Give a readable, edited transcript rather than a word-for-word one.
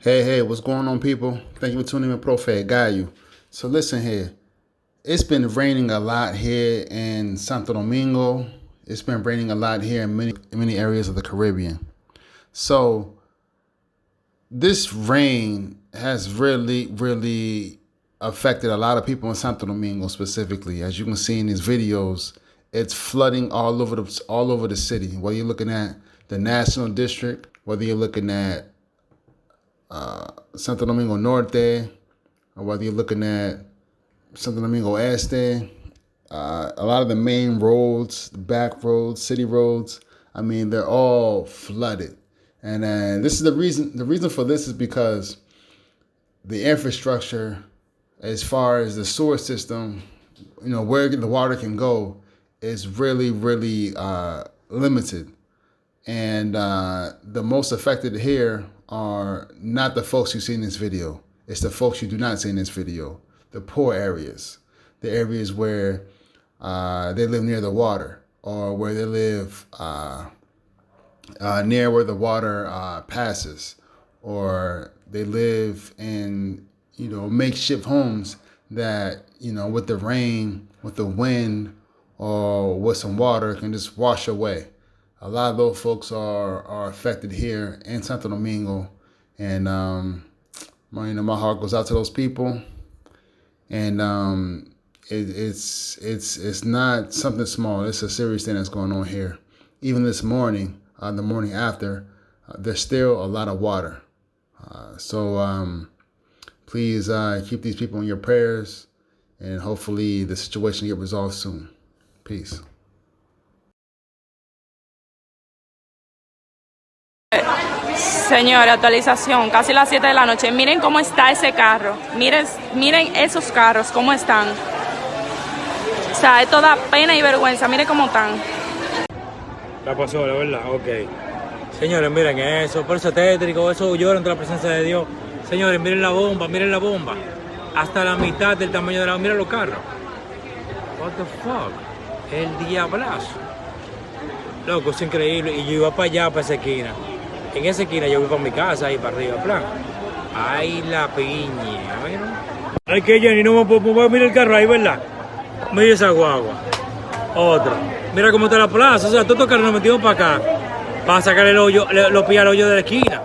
Hey, what's going on, people? Thank you for tuning in with Prophet Guy you. So listen here. It's been raining a lot here in Santo Domingo. It's been raining a lot here in many areas of the Caribbean. So this rain has really affected a lot of people in Santo Domingo specifically. As you can see in these videos, it's flooding all over the city. Whether you're looking at the National District, whether you're looking at Santo Domingo Norte, or whether you're looking at Santo Domingo Este, a lot of the main roads, back roads, city roads, I mean, they're all flooded. And this is the reason. The reason for this is because the infrastructure, as far as the sewer system, where the water can go, is really limited. And the most affected here are not the folks you see in this video. It's the folks you do not see in this video. The poor areas. The areas where they live near the water, or where they live near where the water passes, or they live in makeshift homes that with the rain, with the wind, or with some water can just wash away. A lot of those folks are affected here in Santo Domingo, and my heart goes out to those people. And it's not something small. It's a serious thing that's going on here. Even this morning, the morning after, there's still a lot of water. So please keep these people in your prayers, and hopefully the situation get resolved soon. Peace. Señora, actualización, casi las 7 de la noche. Miren cómo está ese carro. Miren esos carros, cómo están. O sea, es toda pena y vergüenza. Miren cómo están. La pasó, la verdad, ok. Señores, miren eso, por eso tétrico, eso llora ante la presencia de Dios. Señores, miren la bomba. Hasta la mitad del tamaño de la bomba. Miren los carros. What the fuck? El diablazo. Loco, es increíble. Y yo iba para allá, para esa esquina. En esa esquina yo voy para mi casa, ahí para arriba, plan. Ay, la piña, ¿vieron? Ay, que Jenny, no me puedo mover, mira el carro ahí, ¿verdad? Mira esa guagua. Otra. Mira cómo está la plaza, o sea, todos estos carros nos metimos para acá, para sacar el hoyo, lo pillar el hoyo de la esquina.